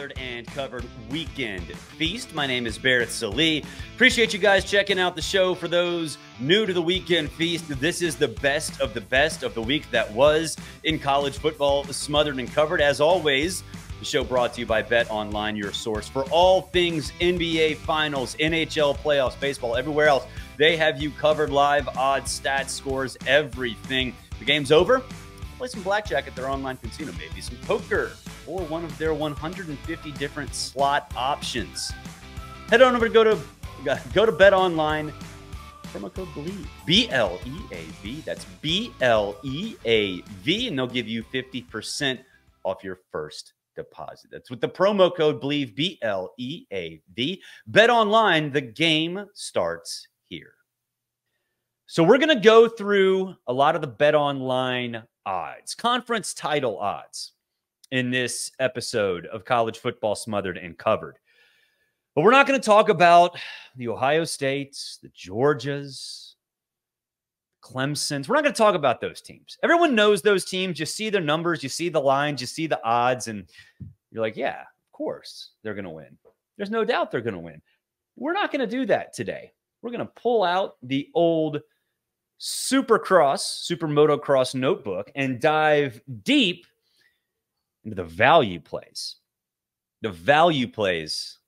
Smothered and Covered Weekend Feast. My name is Barrett Salee. Appreciate you guys checking out the show. For those new to the Weekend Feast, this is the best of the week that was in college football, Smothered and Covered. As always, the show brought to you by BetOnline, your source for all things NBA Finals, NHL playoffs, baseball, everywhere else. They have you covered. Live odds, stats, scores, everything. The game's over. Play some blackjack at their online casino, maybe some poker, or one of their 150 different slot options. Head on over to go to BetOnline. Promo code BLEAV, B-L-E-A-V. That's B-L-E-A-V, and they'll give you 50% off your first deposit. That's with the promo code BLEAV, B-L-E-A-V. BetOnline, the game starts here. So we're going to go through a lot of the BetOnline odds, conference title odds in this episode of College Football Smothered and Covered. But we're not going to talk about the Ohio States, the Georgias, Clemsons. We're not going to talk about those teams. Everyone knows those teams. You see their numbers, you see the lines, you see the odds, and you're like, yeah, of course they're going to win. There's no doubt they're going to win. We're not going to do that today. We're going to pull out the old super motocross notebook and dive deep into the value plays. The value plays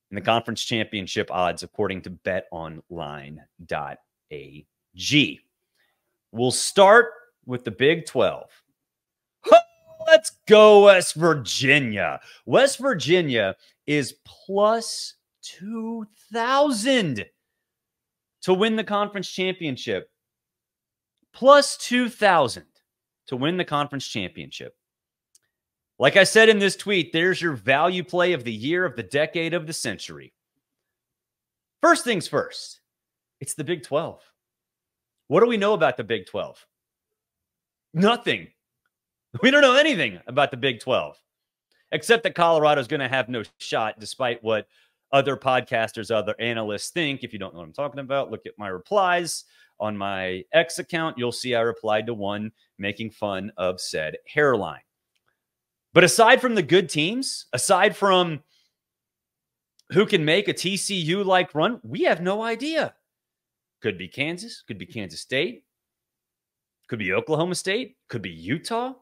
in the conference championship odds according to betonline.ag. We'll start with the Big 12. Let's go, West Virginia. West Virginia is plus 2,000 to win the conference championship. Plus 2,000 to win the conference championship. Like I said in this tweet, there's your value play of the year, of the decade, of the century. First things first, it's the Big 12. What do we know about the Big 12? Nothing. We don't know anything about the Big 12, except that Colorado's going to have no shot, despite what other podcasters, other analysts think. If you don't know what I'm talking about, look at my replies on my X account. You'll see I replied to one making fun of said hairline. But aside from the good teams, aside from who can make a TCU-like run, we have no idea. Could be Kansas, could be Kansas State, could be Oklahoma State, could be Utah.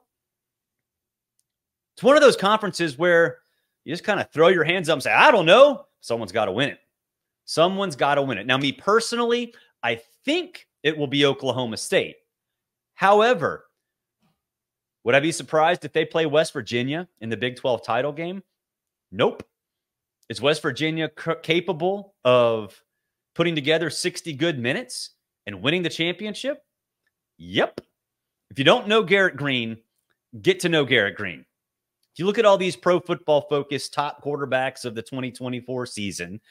It's one of those conferences where you just kind of throw your hands up and say, I don't know. Someone's got to win it. Someone's got to win it. Now, me personally, I think it will be Oklahoma State. However, would I be surprised if they play West Virginia in the Big 12 title game? Nope. Is West Virginia capable of putting together 60 good minutes and winning the championship? Yep. If you don't know Garrett Green, get to know Garrett Green. If you look at all these Pro Football Focus top quarterbacks of the 2024 season,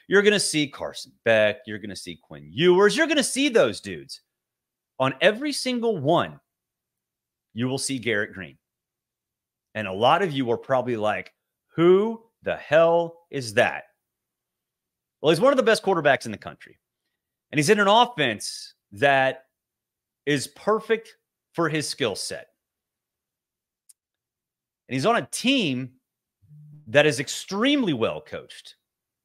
you're going to see Carson Beck. You're going to see Quinn Ewers. You're going to see those dudes. On every single one, you will see Garrett Green. And a lot of you are probably like, who the hell is that? Well, he's one of the best quarterbacks in the country. And he's in an offense that is perfect for his skill set. And he's on a team that is extremely well coached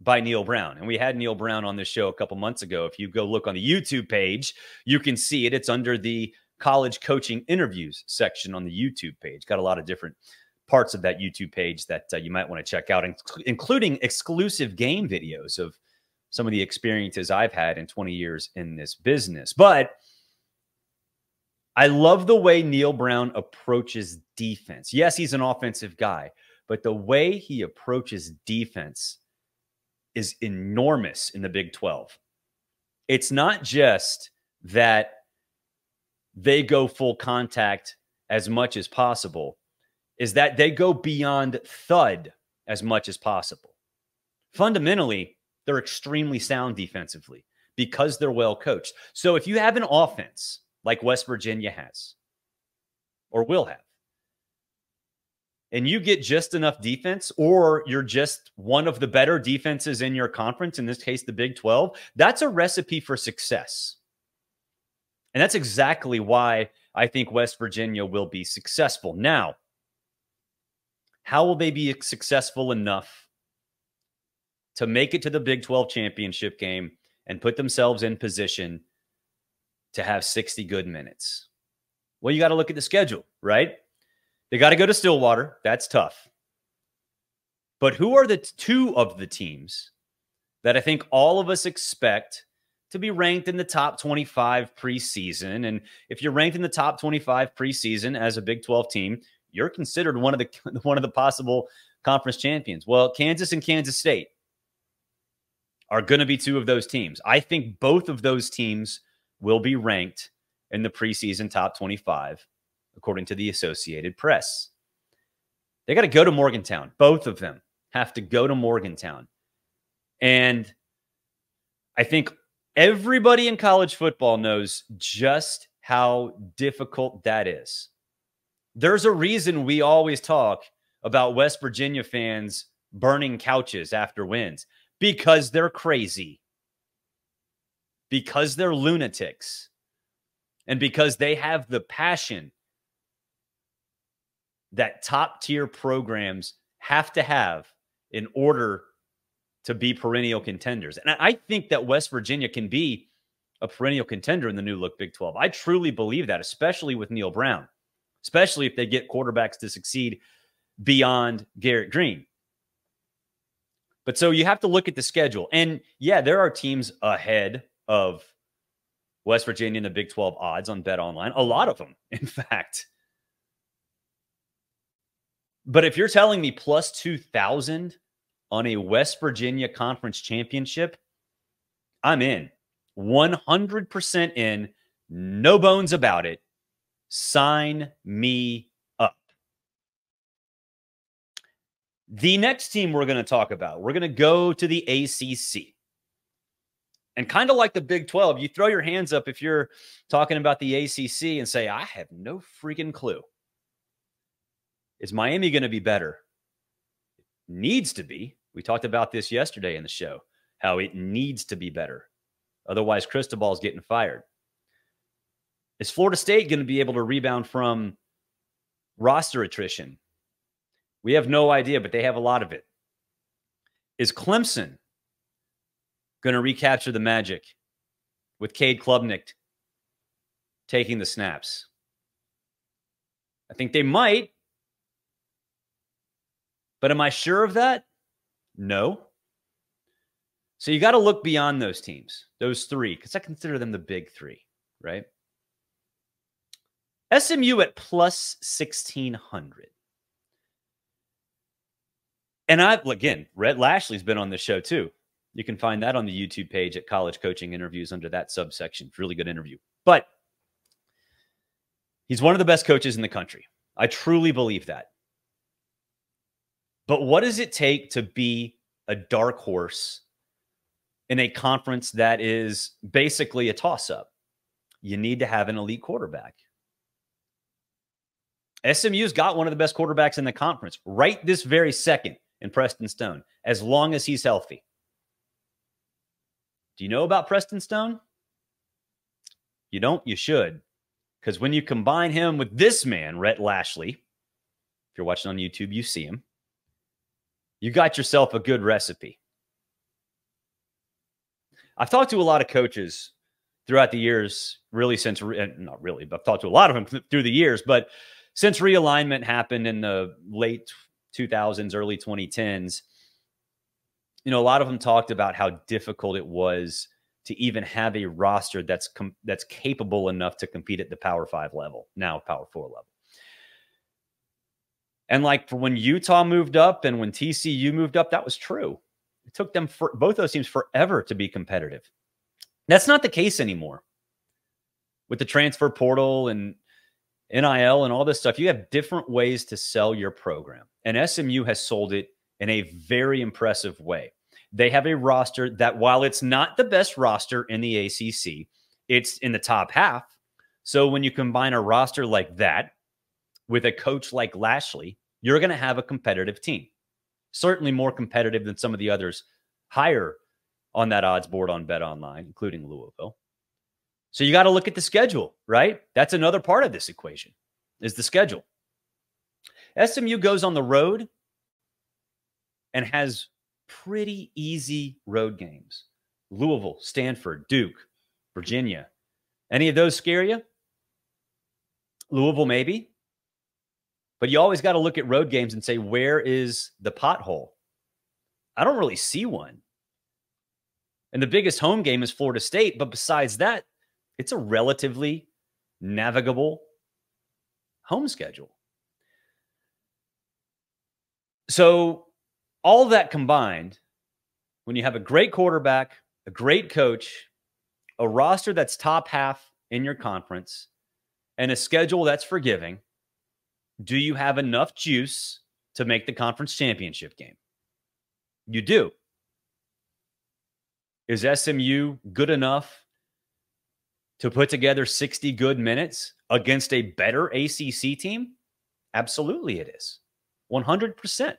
by Neil Brown. And we had Neil Brown on this show a couple months ago. If you go look on the YouTube page, you can see it. It's under the college coaching interviews section on the YouTube page. Got a lot of different parts of that YouTube page that you might want to check out, including exclusive game videos of some of the experiences I've had in 20 years in this business. But I love the way Neil Brown approaches defense. Yes, he's an offensive guy, but the way he approaches defense is enormous in the Big 12. It's not just that they go full contact as much as possible, is that they go beyond thud as much as possible. Fundamentally, they're extremely sound defensively because they're well coached. So if you have an offense like West Virginia has or will have, and you get just enough defense, or you're just one of the better defenses in your conference, in this case, the Big 12, that's a recipe for success. And that's exactly why I think West Virginia will be successful. Now, how will they be successful enough to make it to the Big 12 championship game and put themselves in position to have 60 good minutes? Well, you got to look at the schedule, right? They got to go to Stillwater. That's tough. But who are the two of the teams that I think all of us expect to be ranked in the top 25 preseason? And if you're ranked in the top 25 preseason as a Big 12 team, you're considered one of the possible conference champions. Well, Kansas and Kansas State are going to be two of those teams. I think both of those teams will be ranked in the preseason top 25, according to the Associated Press. They got to go to Morgantown. Both of them have to go to Morgantown. And I think everybody in college football knows just how difficult that is. There's a reason we always talk about West Virginia fans burning couches after wins, because they're crazy, because they're lunatics, and because they have the passion that top-tier programs have to have in order to be perennial contenders. And I think that West Virginia can be a perennial contender in the new look Big 12. I truly believe that, especially with Neil Brown, especially if they get quarterbacks to succeed beyond Garrett Green. But so you have to look at the schedule. And yeah, there are teams ahead of West Virginia in the Big 12 odds on BetOnline. A lot of them, in fact. But if you're telling me plus 2,000 on a West Virginia conference championship, I'm in. 100% in. No bones about it. Sign me up. The next team we're going to talk about, we're going to go to the ACC. And kind of like the Big 12, you throw your hands up if you're talking about the ACC and say, I have no freaking clue. Is Miami going to be better? It needs to be. We talked about this yesterday in the show, how it needs to be better. Otherwise, Cristobal's getting fired. Is Florida State going to be able to rebound from roster attrition? We have no idea, but they have a lot of it. Is Clemson going to recapture the magic with Cade Klubnik taking the snaps? I think they might. But am I sure of that? No. So you got to look beyond those teams, those three, because I consider them the big three, right? SMU at plus 1,600. And again, Rhett Lashley's been on this show too. You can find that on the YouTube page at College Coaching Interviews under that subsection. Really good interview. But he's one of the best coaches in the country. I truly believe that. But what does it take to be a dark horse in a conference that is basically a toss-up? You need to have an elite quarterback. SMU's got one of the best quarterbacks in the conference right this very second in Preston Stone, as long as he's healthy. Do you know about Preston Stone? You don't? You should. Because when you combine him with this man, Rhett Lashley, if you're watching on YouTube, you see him. You got yourself a good recipe. I've talked to a lot of coaches throughout the years, really since, not really, but I've talked to a lot of them through the years, but since realignment happened in the late 2000s, early 2010s, you know, a lot of them talked about how difficult it was to even have a roster that's capable enough to compete at the Power 5 level, now Power 4 level. And like for when Utah moved up and when TCU moved up, that was true. It took them, both those teams, forever to be competitive. That's not the case anymore. With the transfer portal and NIL and all this stuff, you have different ways to sell your program. And SMU has sold it in a very impressive way. They have a roster that, while it's not the best roster in the ACC, it's in the top half. So when you combine a roster like that with a coach like Lashley, you're going to have a competitive team. Certainly more competitive than some of the others higher on that odds board on BetOnline, including Louisville. So you got to look at the schedule, right? That's another part of this equation, is the schedule. SMU goes on the road and has pretty easy road games. Louisville, Stanford, Duke, Virginia. Any of those scare you? Louisville, maybe. But you always got to look at road games and say, where is the pothole? I don't really see one. And the biggest home game is Florida State. But besides that, it's a relatively navigable home schedule. So all that combined, when you have a great quarterback, a great coach, a roster that's top half in your conference, and a schedule that's forgiving, do you have enough juice to make the conference championship game? You do. Is SMU good enough to put together 60 good minutes against a better ACC team? Absolutely it is. 100%.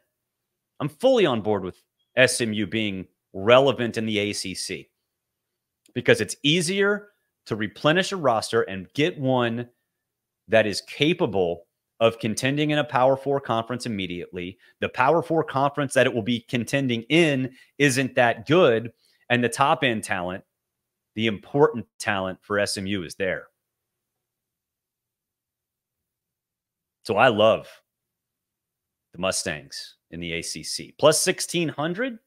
I'm fully on board with SMU being relevant in the ACC because it's easier to replenish a roster and get one that is capable of contending in a Power 4 conference immediately. The Power 4 conference that it will be contending in isn't that good, and the top-end talent, the important talent for SMU is there. So I love the Mustangs in the ACC. Plus 1,600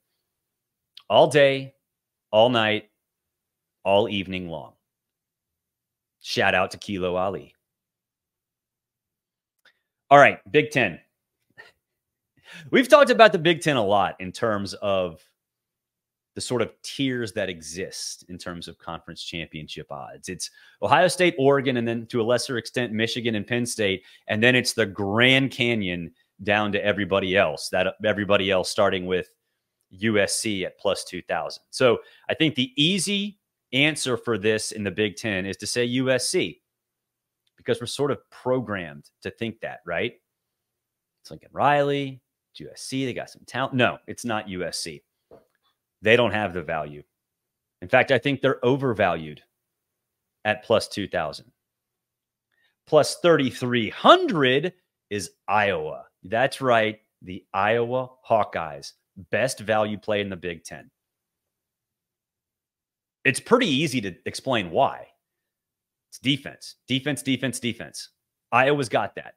all day, all night, all evening long. Shout out to Kilo Ali. All right, Big Ten. We've talked about the Big Ten a lot in terms of the sort of tiers that exist in terms of conference championship odds. It's Ohio State, Oregon, and then to a lesser extent, Michigan and Penn State. And then it's the Grand Canyon down to everybody else, that everybody else starting with USC at plus 2,000. So I think the easy answer for this in the Big Ten is to say USC, because we're sort of programmed to think that, right? It's Lincoln Riley, it's USC, they got some talent. No, it's not USC. They don't have the value. In fact, I think they're overvalued at plus 2,000. Plus 3,300 is Iowa. That's right, the Iowa Hawkeyes. Best value play in the Big Ten. It's pretty easy to explain why. It's defense, defense, defense, defense. Iowa's got that.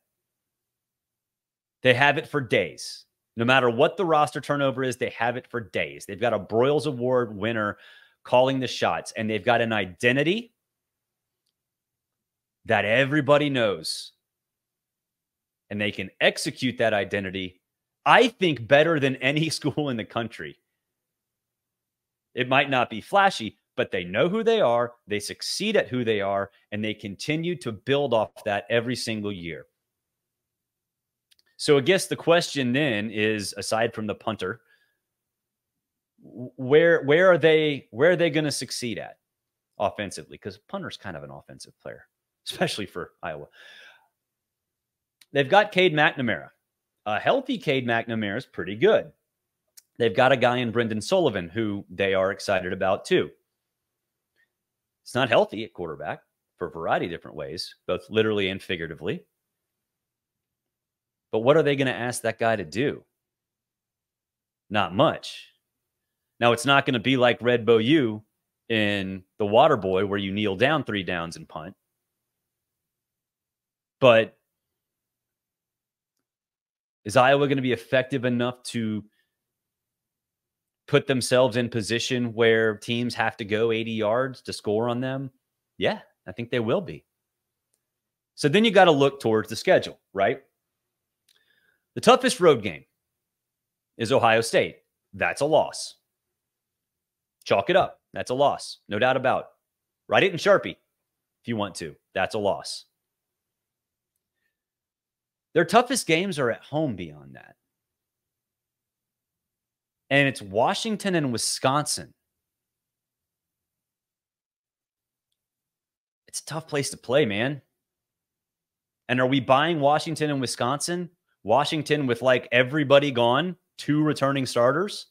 They have it for days. No matter what the roster turnover is, they have it for days. They've got a Broyles Award winner calling the shots, and they've got an identity that everybody knows. And they can execute that identity, I think, better than any school in the country. It might not be flashy, but they know who they are, they succeed at who they are, and they continue to build off that every single year. So I guess the question then is, aside from the punter, where are they going to succeed at offensively? Because punter's kind of an offensive player, especially for Iowa. They've got Cade McNamara. A healthy Cade McNamara is pretty good. They've got a guy in Brendan Sullivan who they are excited about too. It's not healthy at quarterback for a variety of different ways, both literally and figuratively. But what are they going to ask that guy to do? Not much. Now, it's not going to be like Red Bo U in The Water Boy where you kneel down 3 downs and punt. But is Iowa going to be effective enough to put themselves in position where teams have to go 80 yards to score on them? Yeah, I think they will be. So then you got to look towards the schedule, right? The toughest road game is Ohio State. That's a loss. Chalk it up. That's a loss. No doubt about it. Write it in Sharpie if you want to. That's a loss. Their toughest games are at home beyond that. And it's Washington and Wisconsin. It's a tough place to play, man. And are we buying Washington and Wisconsin? Washington with like everybody gone, 2 returning starters.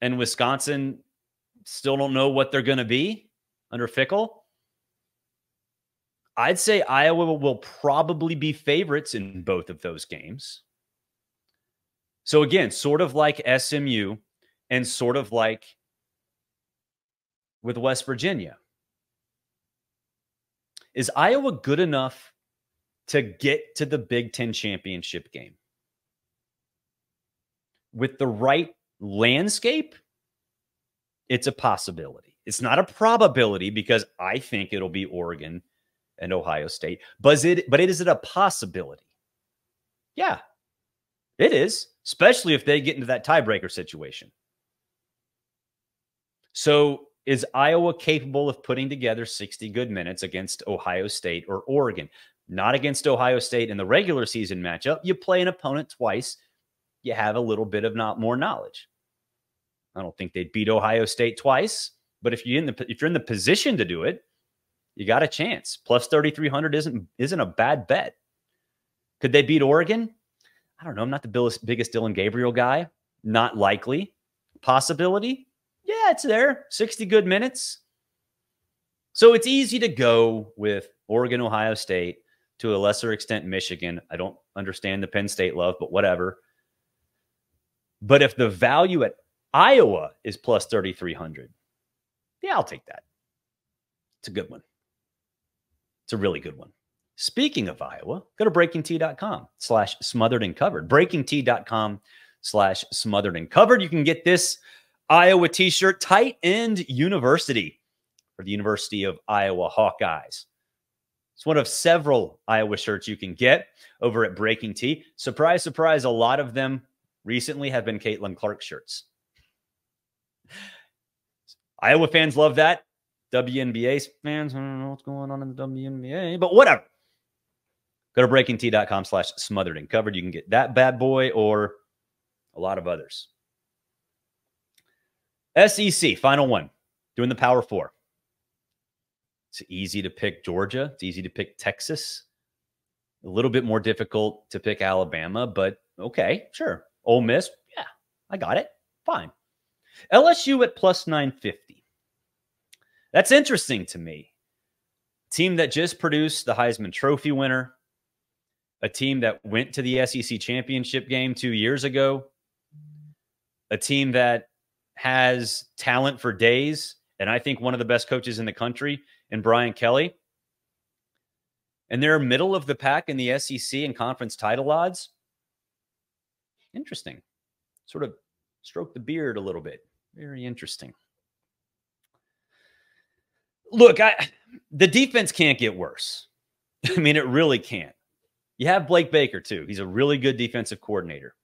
And Wisconsin still don't know what they're going to be under Fickell. I'd say Iowa will probably be favorites in both of those games. So again, sort of like SMU and sort of like with West Virginia. Is Iowa good enough to get to the Big Ten championship game? With the right landscape, it's a possibility. It's not a probability because I think it'll be Oregon and Ohio State. But is it a possibility? Yeah, it is, especially if they get into that tiebreaker situation. So is Iowa capable of putting together 60 good minutes against Ohio State or Oregon? Not against Ohio State in the regular season matchup. You play an opponent twice. You have a little bit of more knowledge. I don't think they'd beat Ohio State twice, but if you're in the position to do it, you got a chance. Plus 3,300 isn't a bad bet. Could they beat Oregon? I don't know. I'm not the biggest Dylan Gabriel guy. Not likely. Possibility? Yeah, it's there. 60 good minutes. So it's easy to go with Oregon, Ohio State, to a lesser extent, Michigan. I don't understand the Penn State love, but whatever. But if the value at Iowa is plus 3,300, yeah, I'll take that. It's a good one. It's a really good one. Speaking of Iowa, go to breakingt.com/smotheredandcovered. breakingt.com/smotheredandcovered. You can get this Iowa t-shirt, Tight End University, for the University of Iowa Hawkeyes. It's one of several Iowa shirts you can get over at Breaking T. Surprise, surprise, a lot of them recently have been Caitlin Clark shirts. Iowa fans love that. WNBA fans, I don't know what's going on in the WNBA, but whatever. Go to breakingt.com/smotheredandcovered. You can get that bad boy or a lot of others. SEC, final one. Doing the Power Four. It's easy to pick Georgia. It's easy to pick Texas. A little bit more difficult to pick Alabama, but okay, sure. Ole Miss, yeah, I got it. Fine. LSU at plus 950. That's interesting to me. Team that just produced the Heisman Trophy winner. A team that went to the SEC championship game 2 years ago. A team that has talent for days. And I think one of the best coaches in the country in Brian Kelly. And they're middle of the pack in the SEC and conference title odds. Interesting. Sort of stroke the beard a little bit. Very interesting. Look, the defense can't get worse. I mean, it really can't. You have Blake Baker, too. He's a really good defensive coordinator.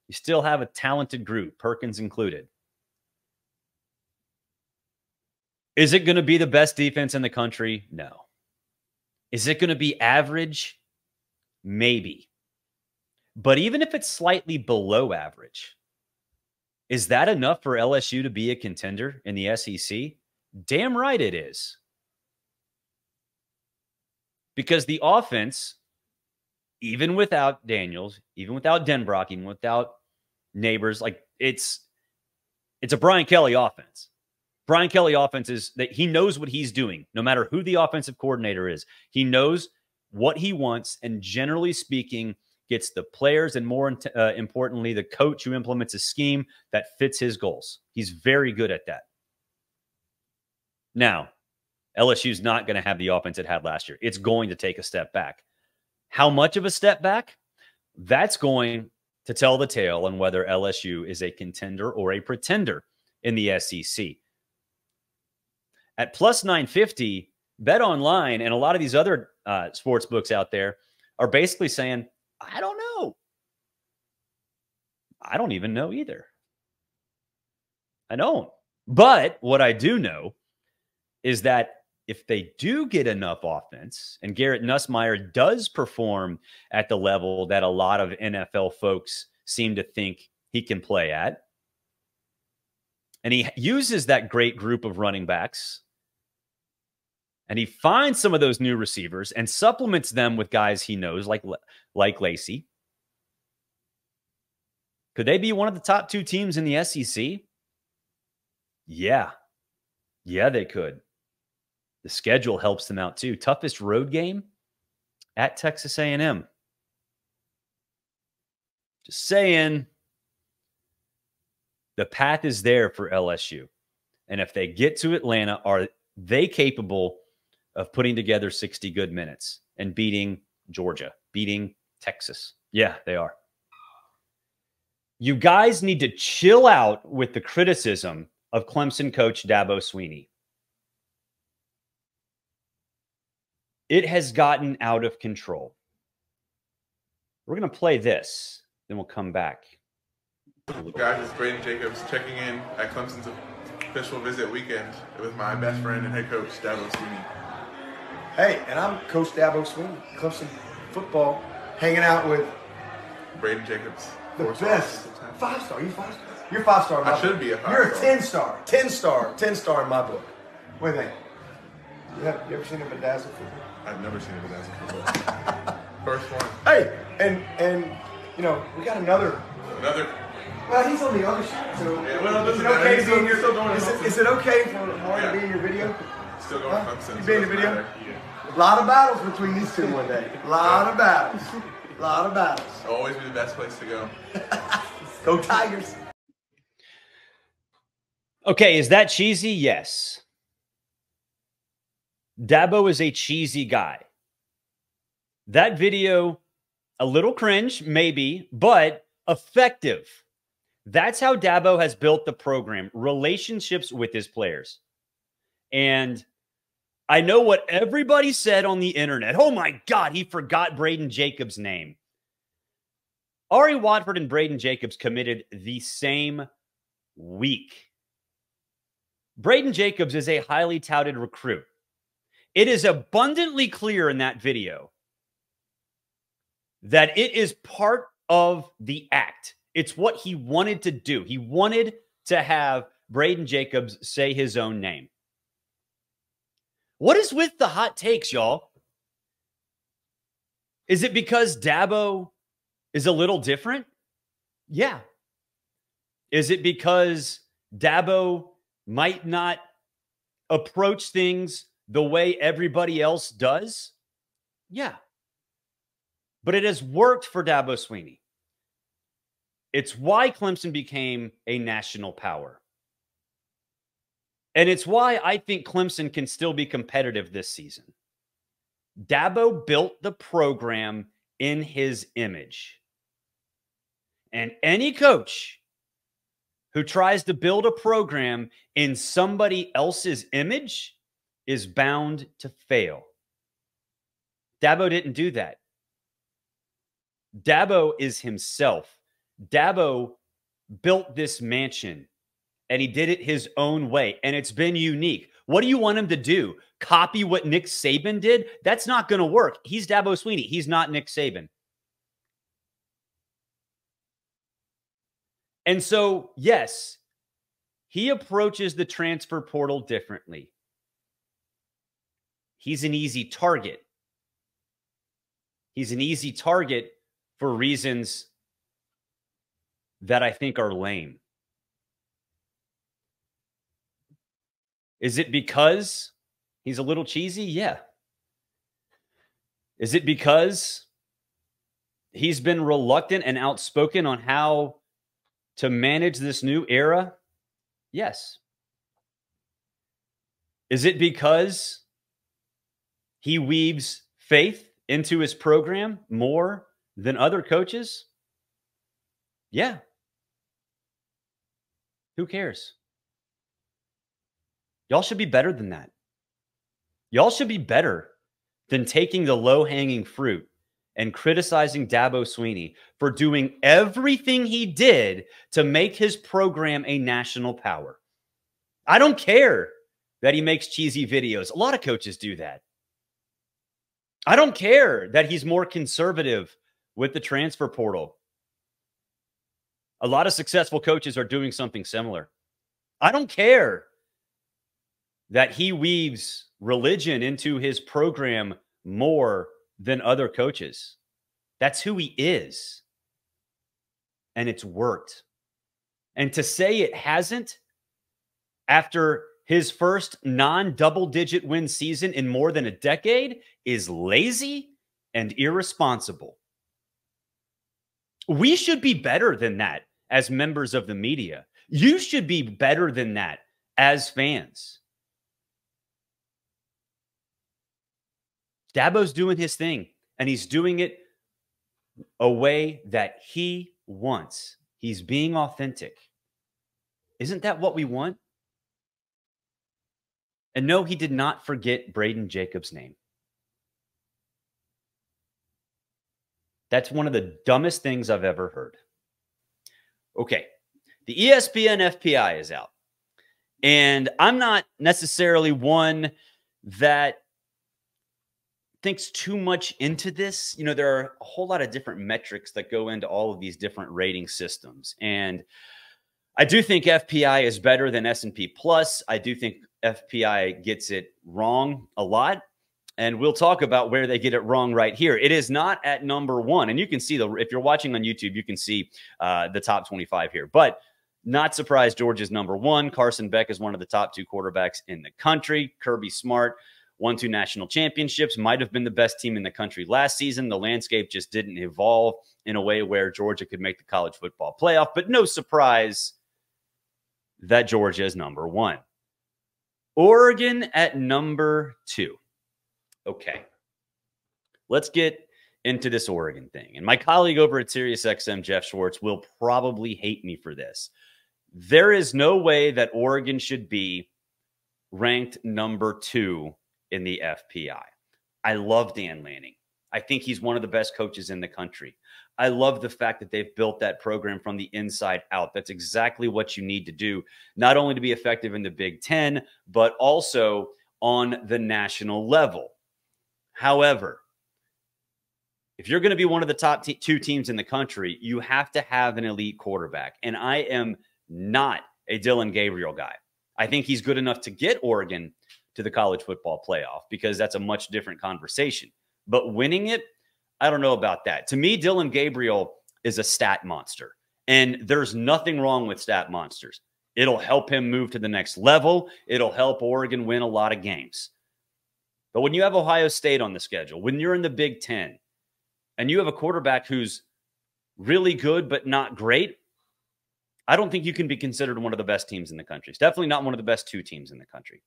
You still have a talented group, Perkins included. Is it going to be the best defense in the country? No. Is it going to be average? Maybe. But even if it's slightly below average, is that enough for LSU to be a contender in the SEC? Damn right it is. Because the offense, even without Daniels, even without Denbrock, even without Neighbors, like it's a Brian Kelly offense. Brian Kelly offense is that he knows what he's doing, no matter who the offensive coordinator is. He knows what he wants, and generally speaking, gets the players and more importantly, the coach who implements a scheme that fits his goals. He's very good at that. Now, LSU's not going to have the offense it had last year. It's going to take a step back. How much of a step back? That's going to tell the tale on whether LSU is a contender or a pretender in the SEC. At plus 950, BetOnline and a lot of these other sports books out there are basically saying, I don't know. I don't even know either. I don't. But what I do know is that if they do get enough offense and Garrett Nussmeier does perform at the level that a lot of NFL folks seem to think he can play at, and he uses that great group of running backs, and he finds some of those new receivers and supplements them with guys he knows, like Lacey, could they be one of the top two teams in the SEC? Yeah. Yeah, they could. The schedule helps them out too. Toughest road game at Texas A&M. Just saying, the path is there for LSU. And if they get to Atlanta, are they capable of putting together 60 good minutes and beating Georgia, beating Texas? Yeah, they are. You guys need to chill out with the criticism of Clemson coach Dabo Swinney. It has gotten out of control. We're going to play this, then we'll come back. Guys, it's Braden Jacobs checking in at Clemson's official visit weekend with my best friend and head coach, Dabo Swinney. Hey, and I'm Coach Dabo Swinney, Clemson football, hanging out with Braden Jacobs. The best. 5-star. You 5-star? You're 5-star. I should be a 5-star. You're a 10-star. 10-star in my book. What do you think? You ever seen a bedazzled football? I've never seen a bedazzled football. First one. Hey, and you know, we got another. Well, he's on the other side, so yeah, well, is it okay to be in your? Is it okay for Mark to be in your video? Still going to Clemson. You be in the video? Yeah. A lot of battles between these two one day. A lot of battles. A lot of battles. Always be the best place to go. Go Tigers. Okay, is that cheesy? Yes. Dabo is a cheesy guy. That video, a little cringe, maybe, but effective. That's how Dabo has built the program, relationships with his players. And I know what everybody said on the internet. Oh my God, he forgot Braden Jacobs' name. Ari Watford and Braden Jacobs committed the same week. Braden Jacobs is a highly touted recruit. It is abundantly clear in that video that it is part of the act. It's what he wanted to do. He wanted to have Braden Jacobs say his own name. What is with the hot takes, y'all? Is it because Dabo is a little different? Yeah. Is it because Dabo might not approach things the way everybody else does? Yeah. But it has worked for Dabo Swinney. It's why Clemson became a national power. And it's why I think Clemson can still be competitive this season. Dabo built the program in his image. And any coach who tries to build a program in somebody else's image is bound to fail. Dabo didn't do that. Dabo is himself. Dabo built this mansion, and he did it his own way, and it's been unique. What do you want him to do? Copy what Nick Saban did? That's not going to work. He's Dabo Swinney. He's not Nick Saban. And so, yes, he approaches the transfer portal differently. He's an easy target. He's an easy target for reasons that I think are lame. Is it because he's a little cheesy? Yeah. Is it because he's been reluctant and outspoken on how to manage this new era? Yes. Is it because he weaves faith into his program more than other coaches? Yeah. Who cares? Y'all should be better than that. Y'all should be better than taking the low-hanging fruit and criticizing Dabo Swinney for doing everything he did to make his program a national power. I don't care that he makes cheesy videos. A lot of coaches do that. I don't care that he's more conservative with the transfer portal. A lot of successful coaches are doing something similar. I don't care that he weaves religion into his program more than other coaches. That's who he is. And it's worked. And to say it hasn't after his first non-double-digit win season in more than a decade is lazy and irresponsible. We should be better than that as members of the media. You should be better than that as fans. Dabo's doing his thing, and he's doing it a way that he wants. He's being authentic. Isn't that what we want? And no, he did not forget Braden Jacobs' name. That's one of the dumbest things I've ever heard. Okay, the ESPN FPI is out. And I'm not necessarily one that thinks too much into this. You know, there are a whole lot of different metrics that go into all of these different rating systems. And I do think FPI is better than S&P Plus. I do think FPI gets it wrong a lot. And we'll talk about where they get it wrong right here. It is not at number one. And you can see, if you're watching on YouTube, you can see the top 25 here. But not surprised Georgia's number one. Carson Beck is one of the top 2 quarterbacks in the country. Kirby Smart won 2 national championships, might have been the best team in the country last season. The landscape just didn't evolve in a way where Georgia could make the college football playoff. But no surprise that Georgia is number one. Oregon at number 2. Okay, let's get into this Oregon thing. And my colleague over at SiriusXM, Jeff Schwartz, will probably hate me for this. There is no way that Oregon should be ranked number 2 in the FPI. I love Dan Lanning. I think he's one of the best coaches in the country. I love the fact that they've built that program from the inside out. That's exactly what you need to do, not only to be effective in the Big Ten, but also on the national level. However, if you're going to be one of the top 2 teams in the country, you have to have an elite quarterback. And I am not a Dylan Gabriel guy. I think he's good enough to get Oregon to the college football playoff because that's a much different conversation. But winning it, I don't know about that. To me, Dylan Gabriel is a stat monster. And there's nothing wrong with stat monsters. It'll help him move to the next level. It'll help Oregon win a lot of games. But when you have Ohio State on the schedule, when you're in the Big Ten, and you have a quarterback who's really good but not great, I don't think you can be considered one of the best teams in the country. It's definitely not one of the best 2 teams in the country.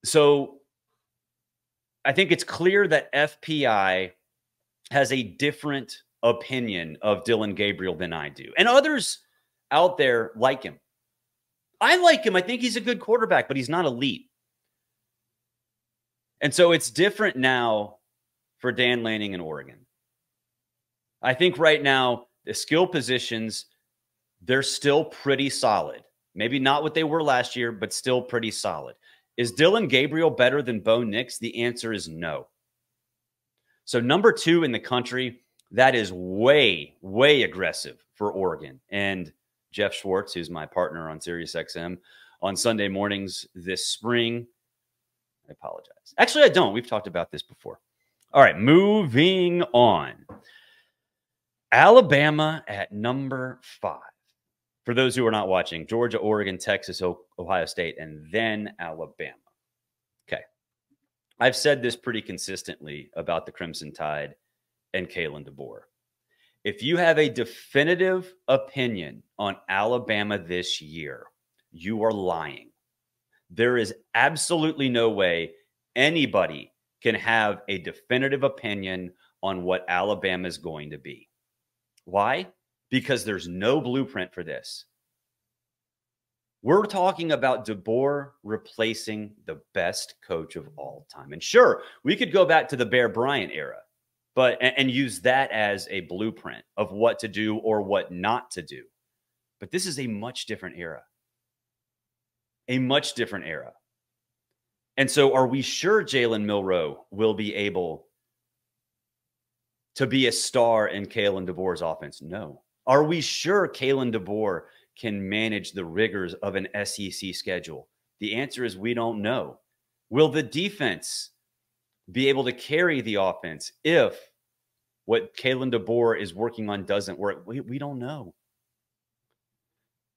So I think it's clear that FPI has a different opinion of Dylan Gabriel than I do. And others out there like him. I like him. I think he's a good quarterback, but he's not elite. And so it's different now for Dan Lanning in Oregon. I think right now, the skill positions, they're still pretty solid. Maybe not what they were last year, but still pretty solid. Is Dylan Gabriel better than Bo Nix? The answer is no. So number 2 in the country, that is way, way aggressive for Oregon. And Jeff Schwartz, who's my partner on SiriusXM on Sunday mornings this spring, I apologize. Actually, I don't. We've talked about this before. All right, moving on. Alabama at number 5. For those who are not watching, Georgia, Oregon, Texas, Ohio State, and then Alabama. Okay. I've said this pretty consistently about the Crimson Tide and Kalen DeBoer. If you have a definitive opinion on Alabama this year, you are lying. There is absolutely no way anybody can have a definitive opinion on what Alabama is going to be. Why? Because there's no blueprint for this. We're talking about DeBoer replacing the best coach of all time. And sure, we could go back to the Bear Bryant era, but and use that as a blueprint of what to do or what not to do. But this is a much different era. A much different era. And so are we sure Jalen Milroe will be able to be a star in Kalen DeBoer's offense? No. Are we sure Kalen DeBoer can manage the rigors of an SEC schedule? The answer is we don't know. Will the defense be able to carry the offense if what Kalen DeBoer is working on doesn't work? We don't know.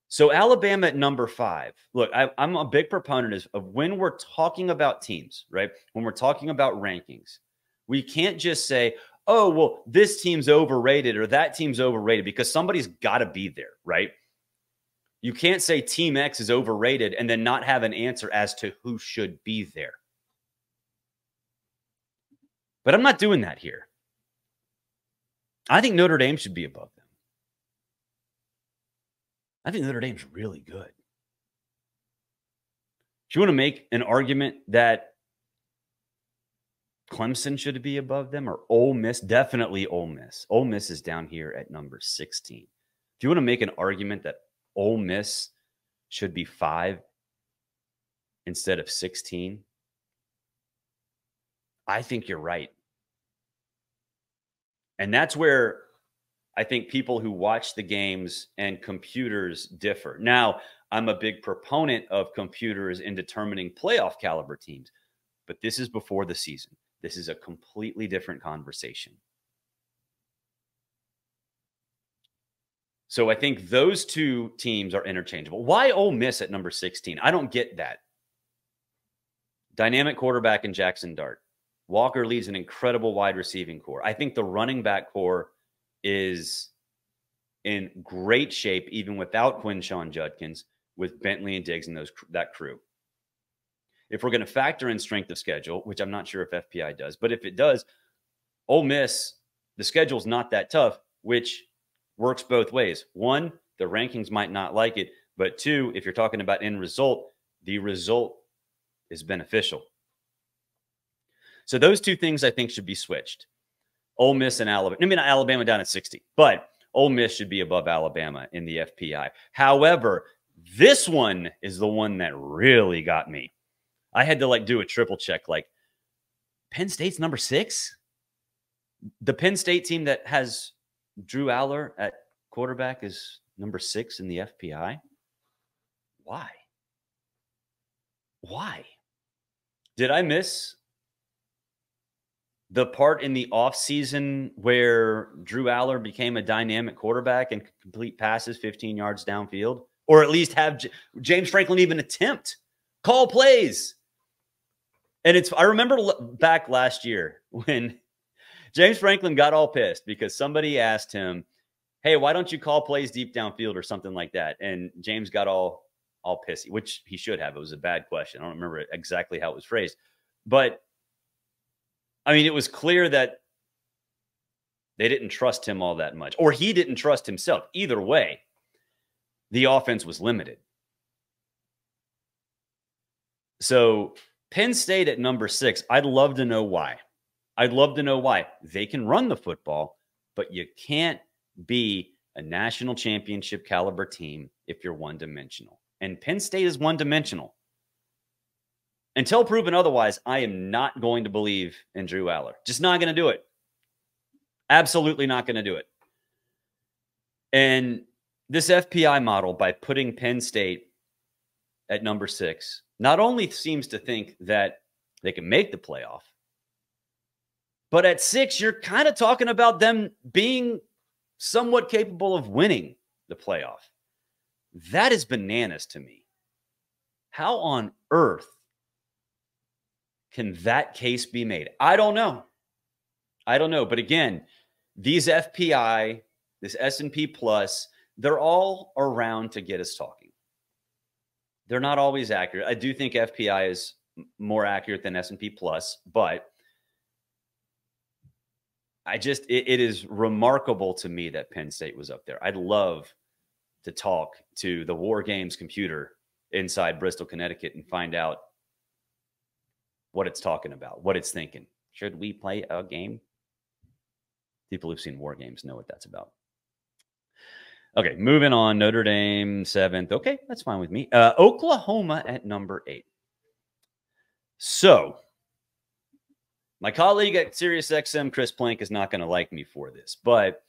So Alabama at number 5. Look, I'm a big proponent of when we're talking about teams, right? When we're talking about rankings, we can't just say, oh, well, this team's overrated or that team's overrated, because somebody's got to be there, right? You can't say Team X is overrated and then not have an answer as to who should be there. But I'm not doing that here. I think Notre Dame should be above them. I think Notre Dame's really good. If you want to make an argument that Clemson should be above them or Ole Miss, definitely Ole Miss. Ole Miss is down here at number 16. If you want to make an argument that Ole Miss should be 5 instead of 16, I think you're right. And that's where I think people who watch the games and computers differ. Now, I'm a big proponent of computers in determining playoff caliber teams, but this is before the season. This is a completely different conversation. So I think those two teams are interchangeable. Why Ole Miss at number 16? I don't get that. Dynamic quarterback in Jackson Dart. Walker leads an incredible wide receiving core. I think the running back core is in great shape, even without Quinshawn Judkins, with Bentley and Diggs and that crew. If we're going to factor in strength of schedule, which I'm not sure if FPI does, but if it does, Ole Miss, the schedule's not that tough, which works both ways. One, the rankings might not like it, but two, if you're talking about end result, the result is beneficial. So those two things I think should be switched. Ole Miss and Alabama. I mean, Alabama down at 60, but Ole Miss should be above Alabama in the FPI. However, this one is the one that really got me. I had to do a triple check. Penn State's number 6? The Penn State team that has Drew Aller at quarterback is number 6 in the FPI? Why? Why? Did I miss the part in the offseason where Drew Aller became a dynamic quarterback and could complete passes 15 yards downfield? Or at least have James Franklin even attempt, call plays. And I remember back last year when James Franklin got all pissed because somebody asked him, hey, why don't you call plays deep downfield or something like that? And James got all pissy, which he should have. It was a bad question. I don't remember exactly how it was phrased. But, I mean, it was clear that they didn't trust him all that much. Or he didn't trust himself. Either way, the offense was limited. So Penn State at number 6, I'd love to know why. I'd love to know why. They can run the football, but you can't be a national championship caliber team if you're one-dimensional. And Penn State is one-dimensional. Until proven otherwise, I am not going to believe in Drew Aller. Just not going to do it. Absolutely not going to do it. And this FPI model, by putting Penn State at number 6, not only seems to think that they can make the playoff, but at 6, you're kind of talking about them being somewhat capable of winning the playoff. That is bananas to me. How on earth can that case be made? I don't know. I don't know. But again, these FPI, this S&P Plus, they're all around to get us talking. They're not always accurate. I do think FPI is more accurate than S&P Plus, but it is remarkable to me that Penn State was up there. I'd love to talk to the War Games computer inside Bristol, Connecticut, and find out what it's talking about, what it's thinking. Should we play a game? People who've seen War Games know what that's about. Okay, moving on. Notre Dame, 7th. Okay, that's fine with me. Oklahoma at number 8. So, my colleague at SiriusXM, Chris Plank, is not going to like me for this, but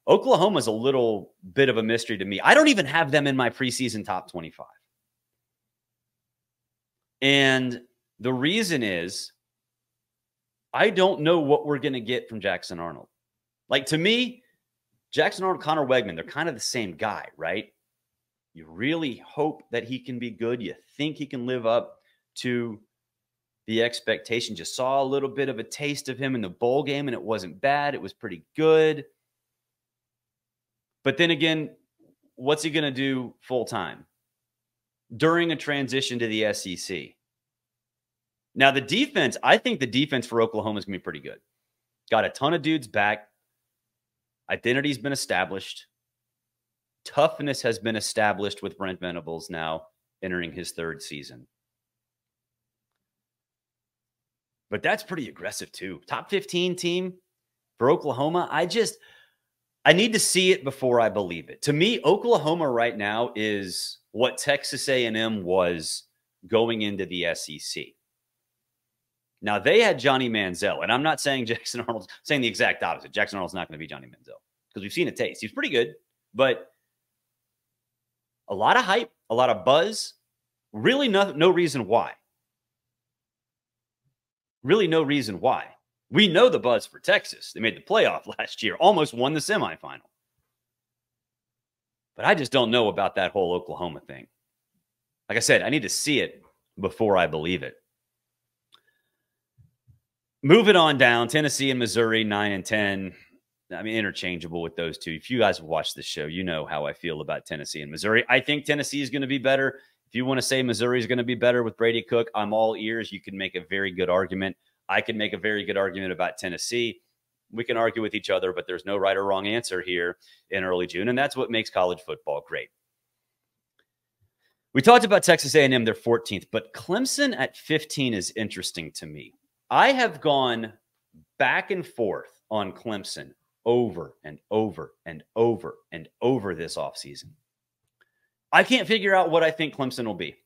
Oklahoma is a little bit of a mystery to me. I don't even have them in my preseason top 25. And the reason is I don't know what we're going to get from Jackson Arnold. To me, Jackson Arnold, Connor Wegman, they're kind of the same guy, right? You really hope that he can be good. You think he can live up to the expectation. Just saw a little bit of a taste of him in the bowl game, and it wasn't bad. It was pretty good. But then again, what's he going to do full time during a transition to the SEC? Now, the defense, I think the defense for Oklahoma is going to be pretty good. Got a ton of dudes back. Identity's been established. Toughness has been established with Brent Venables now entering his third season. But that's pretty aggressive too. Top 15 team for Oklahoma. I need to see it before I believe it. To me, Oklahoma right now is what Texas A&M was going into the SEC. Now, they had Johnny Manziel, and I'm not saying Jackson Arnold's saying the exact opposite. Jackson Arnold's not going to be Johnny Manziel because we've seen a taste. He's pretty good, but a lot of hype, a lot of buzz, really no reason why. Really no reason why. We know the buzz for Texas. They made the playoff last year, almost won the semifinal. But I just don't know about that whole Oklahoma thing. Like I said, I need to see it before I believe it. Moving on down, Tennessee and Missouri, 9 and 10. I mean, interchangeable with those two. If you guys have watched this show, you know how I feel about Tennessee and Missouri. I think Tennessee is going to be better. If you want to say Missouri is going to be better with Brady Cook, I'm all ears. You can make a very good argument. I can make a very good argument about Tennessee. We can argue with each other, but there's no right or wrong answer here in early June, and that's what makes college football great. We talked about Texas A&M, they're 14th, but Clemson at 15 is interesting to me. I have gone back and forth on Clemson over and over and over and over this offseason. I can't figure out what I think Clemson will be.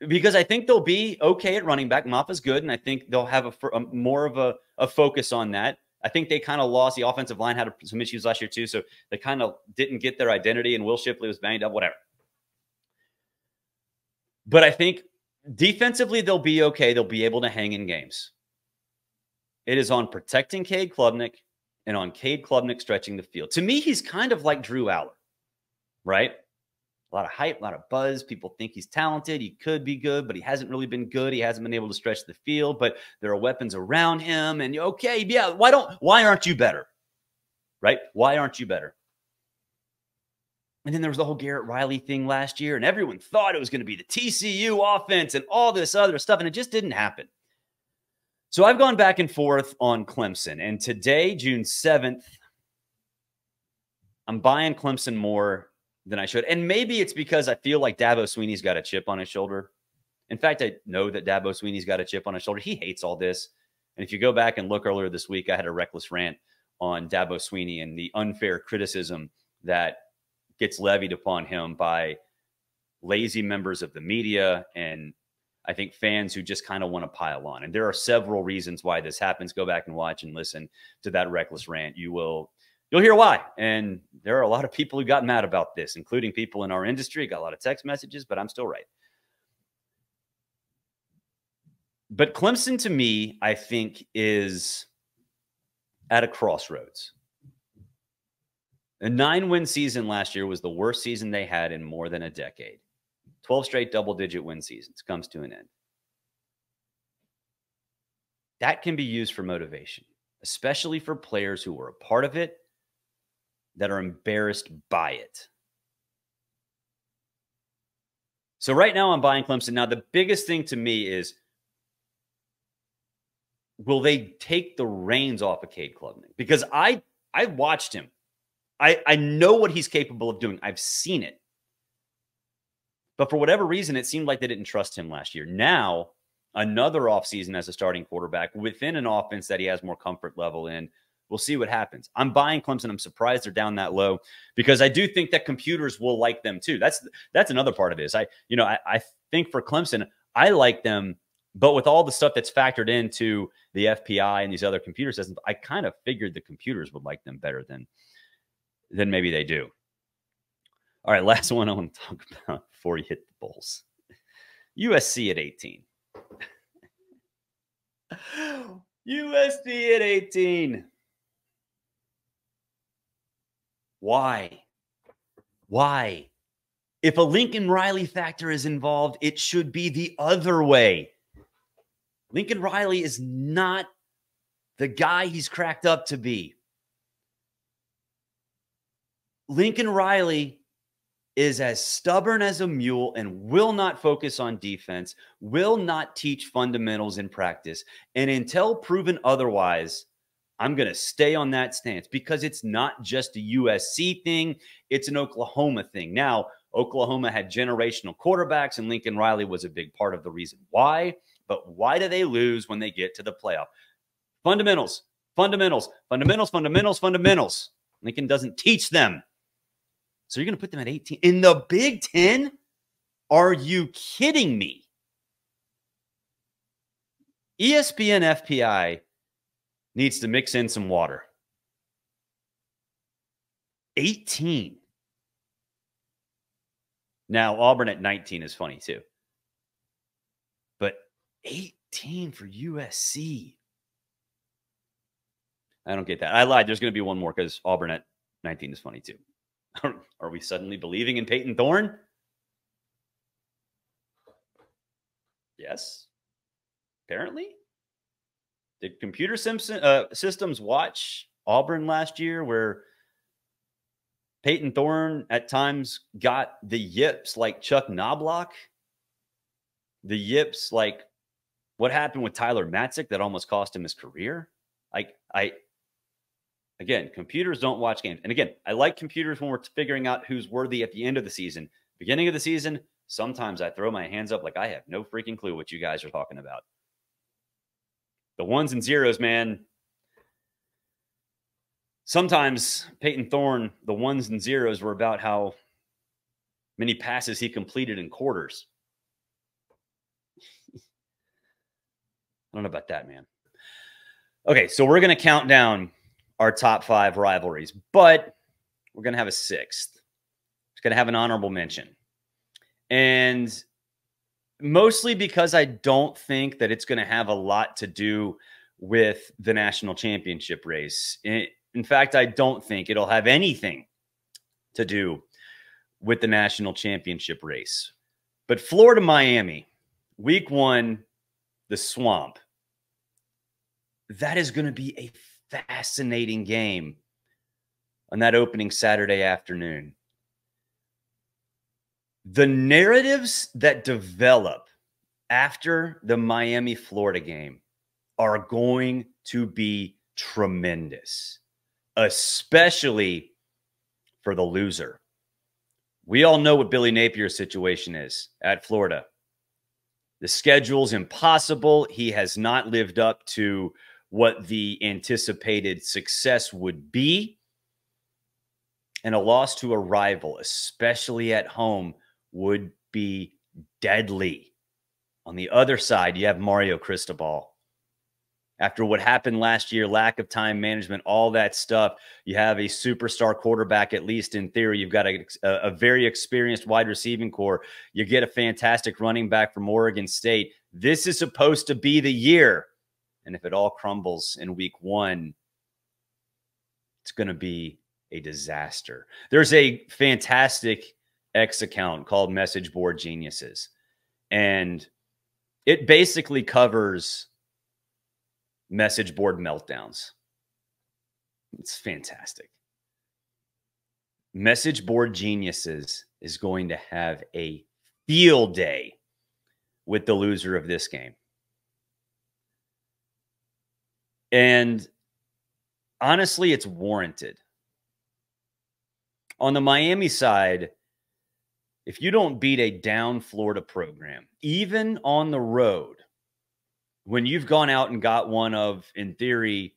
Because I think they'll be okay at running back. Maffa's good, and I think they'll have more of a focus on that. I think they kind of lost. The offensive line had some issues last year too, so they kind of didn't get their identity, and Will Shipley was banged up, whatever. But I think defensively they'll be okay. They'll be able to hang in games. It is on protecting Cade Klubnik and on Cade Klubnik stretching the field. To me, he's kind of like Drew Aller, right? A lot of hype, a lot of buzz. People think he's talented. He could be good, but he hasn't really been good. He hasn't been able to stretch the field, but there are weapons around him. And okay, yeah, why aren't you better? Right? Why aren't you better? And then there was the whole Garrett Riley thing last year, and everyone thought it was going to be the TCU offense and all this other stuff, and it just didn't happen. So I've gone back and forth on Clemson, and today, June 7th, I'm buying Clemson more than I should. And maybe it's because I feel like Dabo Swinney's got a chip on his shoulder. In fact, I know that Dabo Swinney's got a chip on his shoulder. He hates all this. And if you go back and look earlier this week, I had a reckless rant on Dabo Swinney and the unfair criticism that gets levied upon him by lazy members of the media and I think fans who just kind of want to pile on. And there are several reasons why this happens. Go back and watch and listen to that reckless rant. You'll hear why. And there are a lot of people who got mad about this, including people in our industry. Got a lot of text messages, but I'm still right. But Clemson, to me, I think is at a crossroads. A 9-win season last year was the worst season they had in more than a decade. 12 straight double-digit win seasons comes to an end. That can be used for motivation, especially for players who were a part of it that are embarrassed by it. So right now I'm buying Clemson. Now, the biggest thing to me is, will they take the reins off of Cade Klubnik? Because I watched him. I know what he's capable of doing. I've seen it. But for whatever reason, it seemed like they didn't trust him last year. Now, another offseason as a starting quarterback within an offense that he has more comfort level in. We'll see what happens. I'm buying Clemson. I'm surprised they're down that low because I do think that computers will like them too. That's another part of this. I think for Clemson, I like them, but with all the stuff that's factored into the FPI and these other computer systems, I kind of figured the computers would like them better than maybe they do. All right, last one I want to talk about before you hit the bowls. USC at 18. USC at 18. Why? If a Lincoln Riley factor is involved, it should be the other way. Lincoln Riley is not the guy he's cracked up to be. Lincoln Riley is as stubborn as a mule and will not focus on defense, will not teach fundamentals in practice. And until proven otherwise, I'm going to stay on that stance because it's not just a USC thing. It's an Oklahoma thing. Now, Oklahoma had generational quarterbacks, and Lincoln Riley was a big part of the reason why. But why do they lose when they get to the playoff? Fundamentals, fundamentals, fundamentals, fundamentals, fundamentals. Lincoln doesn't teach them. So you're going to put them at 18 in the Big Ten? Are you kidding me? ESPN FPI needs to mix in some water. 18. Now, Auburn at 19 is funny too. But 18 for USC. I don't get that. I lied. There's going to be one more because Auburn at 19 is funny too. Are we suddenly believing in Peyton Thorne? Yes. Apparently. Did computer systems watch Auburn last year where Peyton Thorne at times got the yips like Chuck Knobloch? The yips like what happened with Tyler Matzik that almost cost him his career? Again, computers don't watch games. And again, I like computers when we're figuring out who's worthy at the end of the season. Beginning of the season, sometimes I throw my hands up like I have no freaking clue what you guys are talking about. The ones and zeros, man. Sometimes Peyton Thorne, the ones and zeros were about how many passes he completed in quarters. I don't know about that, man. Okay, so we're going to count down our top 5 rivalries, but we're going to have a 6th. It's going to have an honorable mention. And mostly because I don't think that it's going to have a lot to do with the national championship race. In fact, I don't think it'll have anything to do with the national championship race. But Florida-Miami, week 1, the Swamp. That is going to be a fascinating game on that opening Saturday afternoon. The narratives that develop after the Miami-Florida game are going to be tremendous, especially for the loser. We all know what Billy Napier's situation is at Florida. The schedule's impossible. He has not lived up to what the anticipated success would be. And a loss to a rival, especially at home, would be deadly. On the other side, you have Mario Cristobal. After what happened last year, lack of time management, all that stuff, you have a superstar quarterback, at least in theory. You've got a very experienced wide receiving core. You get a fantastic running back from Oregon State. This is supposed to be the year. And if it all crumbles in week 1, it's going to be a disaster. There's a fantastic X account called Message Board Geniuses. And it basically covers message board meltdowns. It's fantastic. Message Board Geniuses is going to have a field day with the loser of this game. And honestly, it's warranted. On the Miami side, if you don't beat a down Florida program, even on the road, when you've gone out and got one of, in theory,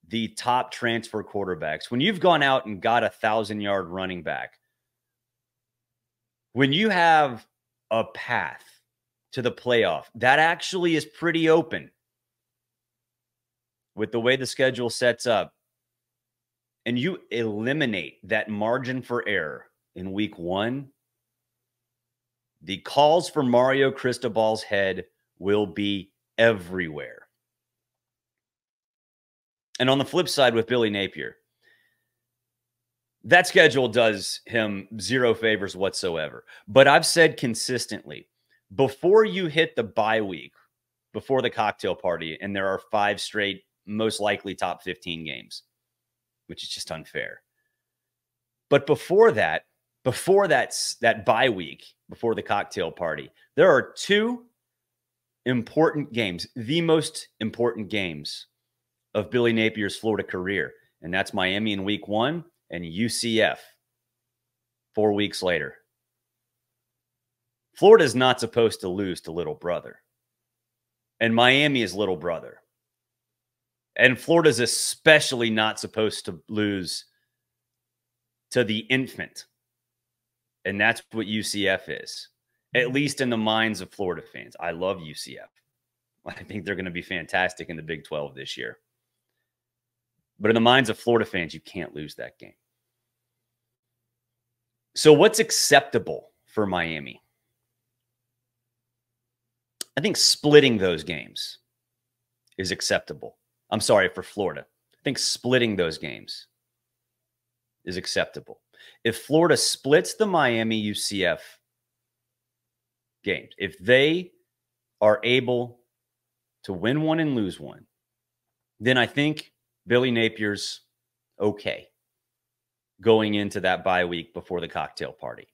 the top transfer quarterbacks, when you've gone out and got a 1,000-yard running back, when you have a path to the playoff, that actually is pretty open with the way the schedule sets up, and you eliminate that margin for error in week 1, the calls for Mario Cristobal's head will be everywhere. And on the flip side with Billy Napier, that schedule does him zero favors whatsoever. But I've said consistently, before you hit the bye week, before the cocktail party, and there are 5 straight, most likely top 15 games, which is just unfair. But before that bye week, before the cocktail party, there are 2 important games, the most important games of Billy Napier's Florida career. And that's Miami in week 1 and UCF 4 weeks later. Florida is not supposed to lose to little brother. And Miami is little brother. And Florida's especially not supposed to lose to the infant. And that's what UCF is, at least in the minds of Florida fans. I love UCF. I think they're going to be fantastic in the Big 12 this year. But in the minds of Florida fans, you can't lose that game. So what's acceptable for Miami? I think splitting those games is acceptable. I'm sorry, for Florida. I think splitting those games is acceptable. If Florida splits the Miami UCF games, if they are able to win one and lose one, then I think Billy Napier's okay going into that bye week before the cocktail party.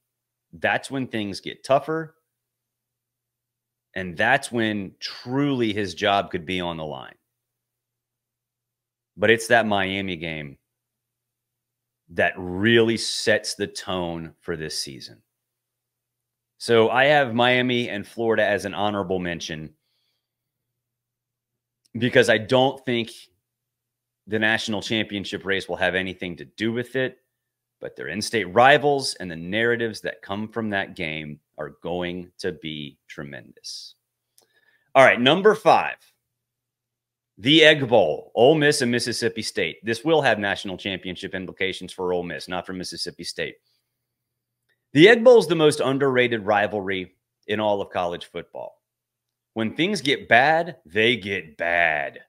That's when things get tougher. And that's when truly his job could be on the line. But it's that Miami game that really sets the tone for this season. So I have Miami and Florida as an honorable mention because I don't think the national championship race will have anything to do with it, but they're in-state rivals, and the narratives that come from that game are going to be tremendous. All right, number 5, the Egg Bowl, Ole Miss and Mississippi State. This will have national championship implications for Ole Miss, not for Mississippi State. The Egg Bowl is the most underrated rivalry in all of college football. When things get bad, they get bad.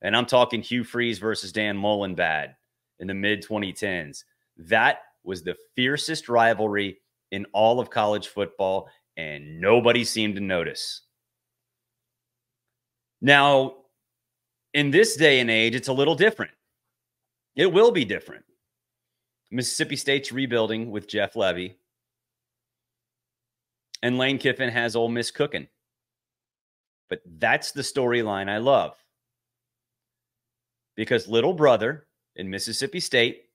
And I'm talking Hugh Freeze versus Dan Mullen bad in the mid-2010s. That was the fiercest rivalry in all of college football, and nobody seemed to notice. Now, in this day and age, it's a little different. It will be different. Mississippi State's rebuilding with Jeff Levy, and Lane Kiffin has Ole Miss cooking. But that's the storyline I love. Because little brother in Mississippi State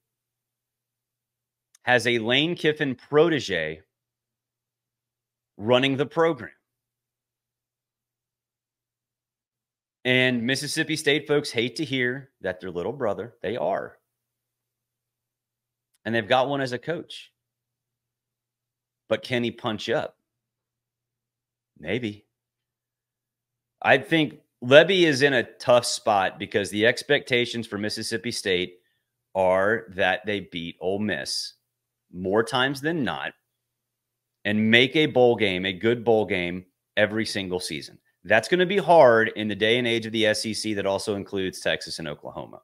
has a Lane Kiffin protege running the program. And Mississippi State folks hate to hear that their little brother, they are. And they've got one as a coach. But can he punch up? Maybe. I think Levy is in a tough spot because the expectations for Mississippi State are that they beat Ole Miss more times than not and make a bowl game, a good bowl game, every single season. That's going to be hard in the day and age of the SEC that also includes Texas and Oklahoma.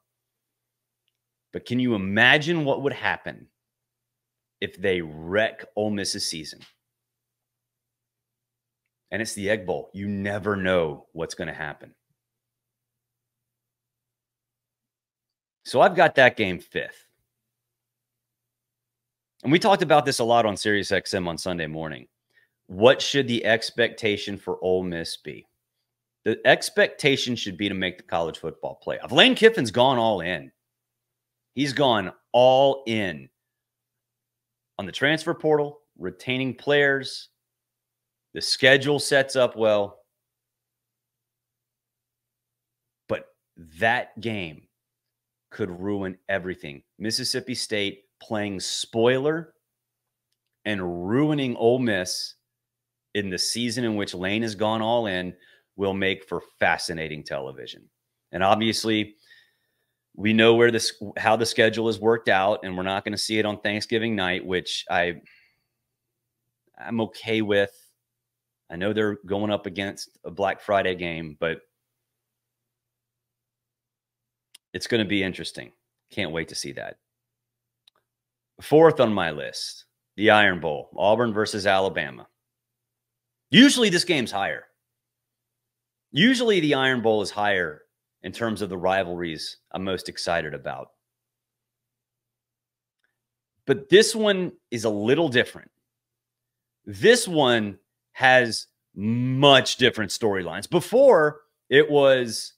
But can you imagine what would happen if they wreck Ole Miss's season? And it's the Egg Bowl. You never know what's going to happen. So I've got that game 5th. And we talked about this a lot on SiriusXM on Sunday morning. What should the expectation for Ole Miss be? The expectation should be to make the college football playoff. Lane Kiffin's gone all in. He's gone all in on the transfer portal, retaining players. The schedule sets up well. But that game could ruin everything. Mississippi State playing spoiler and ruining Ole Miss in the season in which Lane has gone all in will make for fascinating television. And obviously, we know how the schedule is worked out, and we're not going to see it on Thanksgiving night, which I'm okay with. I know they're going up against a Black Friday game, but it's going to be interesting. Can't wait to see that. Fourth on my list, the Iron Bowl, Auburn versus Alabama. Usually this game's higher. Usually the Iron Bowl is higher in terms of the rivalries I'm most excited about. But this one is a little different. This one has much different storylines. Before, it was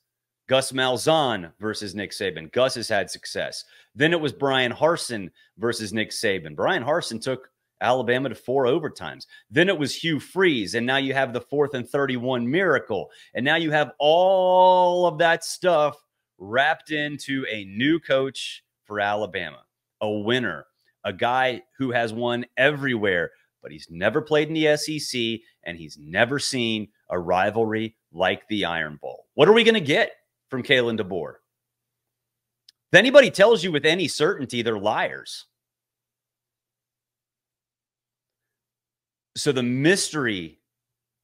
Gus Malzahn versus Nick Saban. Gus has had success. Then it was Brian Harsin versus Nick Saban. Brian Harsin took Alabama to 4 overtimes. Then it was Hugh Freeze, and now you have the 4th and 31 miracle. And now you have all of that stuff wrapped into a new coach for Alabama, a winner, a guy who has won everywhere, but he's never played in the SEC, and he's never seen a rivalry like the Iron Bowl. What are we going to get from Kalen DeBoer? If anybody tells you with any certainty, they're liars. So the mystery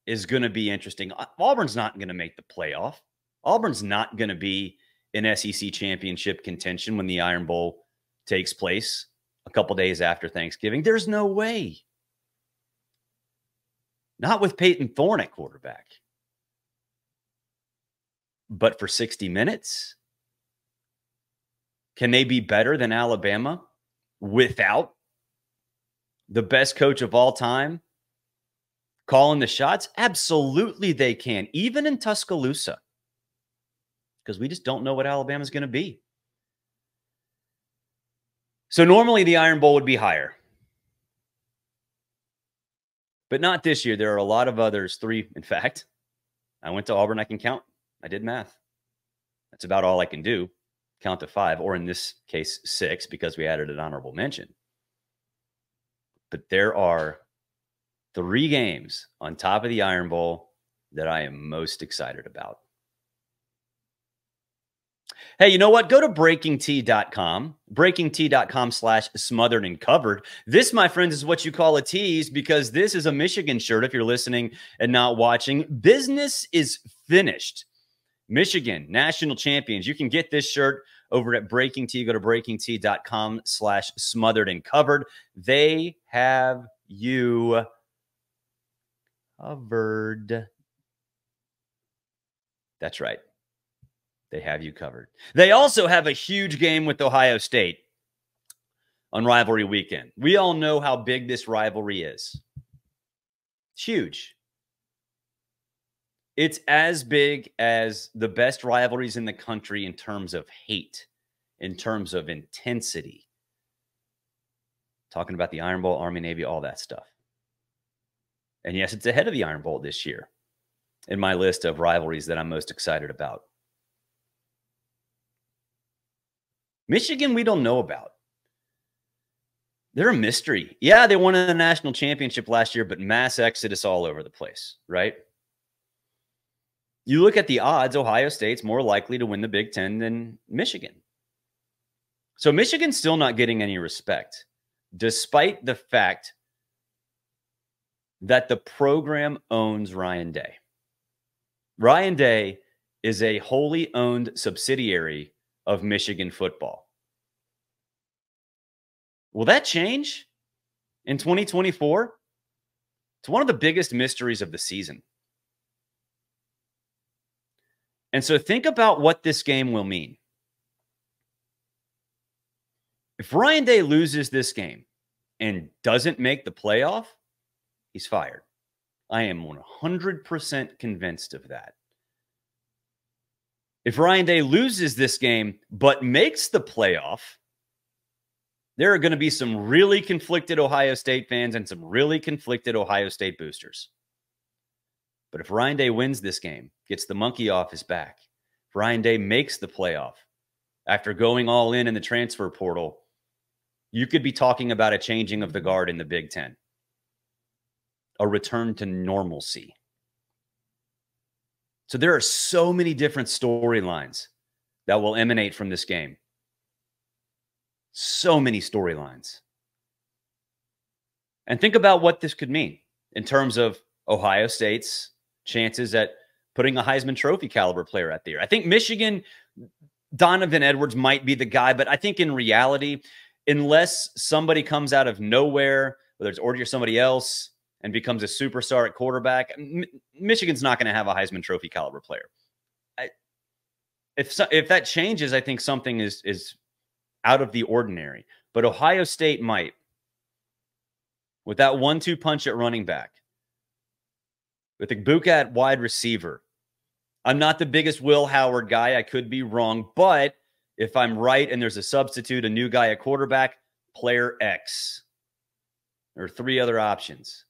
is going to be interesting. Auburn's not going to make the playoff. Auburn's not going to be in SEC championship contention when the Iron Bowl takes place a couple days after Thanksgiving. There's no way. Not with Peyton Thorne at quarterback. But for 60 minutes, can they be better than Alabama without the best coach of all time calling the shots? Absolutely they can, even in Tuscaloosa, because we just don't know what Alabama's going to be. So normally the Iron Bowl would be higher, but not this year. There are a lot of others, 3, in fact. I went to Auburn. I can count. I did math. That's about all I can do. Count to 5, or in this case, 6, because we added an honorable mention. But there are 3 games on top of the Iron Bowl that I am most excited about. Hey, you know what? Go to breakingt.com, breakingt.com/smothered and covered. This, my friends, is what you call a tease, because this is a Michigan shirt. If you're listening and not watching, business is finished. Michigan, national champions. You can get this shirt over at Breaking T. Go to breakingt.com/smothered and covered. They have you covered. That's right. They have you covered. They also have a huge game with Ohio State on rivalry weekend. We all know how big this rivalry is. It's huge. It's as big as the best rivalries in the country in terms of hate, in terms of intensity. Talking about the Iron Bowl, Army, Navy, all that stuff. And yes, it's ahead of the Iron Bowl this year in my list of rivalries that I'm most excited about. Michigan, we don't know about. They're a mystery. Yeah, they won a national championship last year, but mass exodus all over the place, right? You look at the odds, Ohio State's more likely to win the Big Ten than Michigan. So Michigan's still not getting any respect, despite the fact that the program owns Ryan Day. Ryan Day is a wholly owned subsidiary of Michigan football. Will that change in 2024? It's one of the biggest mysteries of the season. And so think about what this game will mean. If Ryan Day loses this game and doesn't make the playoff, he's fired. I am 100% convinced of that. If Ryan Day loses this game but makes the playoff, there are going to be some really conflicted Ohio State fans and some really conflicted Ohio State boosters. But if Ryan Day wins this game, gets the monkey off his back, if Ryan Day makes the playoff after going all in the transfer portal, you could be talking about a changing of the guard in the Big Ten, a return to normalcy. So there are so many different storylines that will emanate from this game. So many storylines. And think about what this could mean in terms of Ohio State's chances at putting a Heisman Trophy caliber player out there. I think Michigan, Donovan Edwards might be the guy, but I think in reality, unless somebody comes out of nowhere, whether it's Orgy or somebody else, and becomes a superstar at quarterback, Michigan's not going to have a Heisman Trophy caliber player. If that changes, I think something is out of the ordinary. But Ohio State might. With that 1-2 punch at running back, with Igbuka at wide receiver. I'm not the biggest Will Howard guy. I could be wrong. But if I'm right and there's a substitute, a new guy at quarterback, player X. There are 3 other options.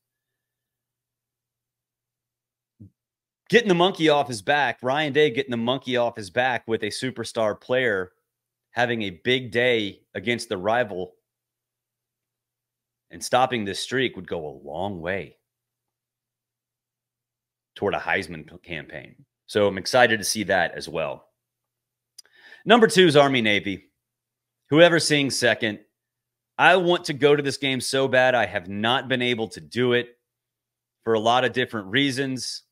Getting the monkey off his back, Ryan Day getting the monkey off his back with a superstar player having a big day against the rival and stopping this streak would go a long way toward a Heisman campaign. So I'm excited to see that as well. Number 2 is Army-Navy. Whoever sings second. I want to go to this game so bad. I have not been able to do it for a lot of different reasons.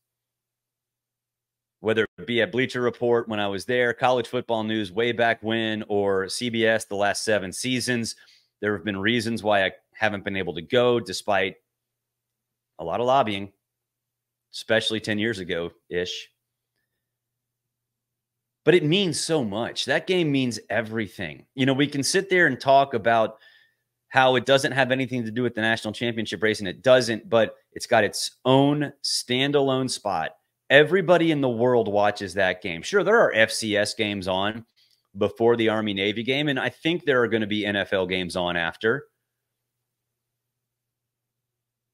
Whether it be at Bleacher Report when I was there, College Football News way back when, or CBS the last 7 seasons. There have been reasons why I haven't been able to go despite a lot of lobbying, especially 10 years ago-ish. But it means so much. That game means everything. You know, we can sit there and talk about how it doesn't have anything to do with the national championship race, and it doesn't, but it's got its own standalone spot. Everybody in the world watches that game. Sure, there are FCS games on before the Army-Navy game, and I think there are going to be NFL games on after.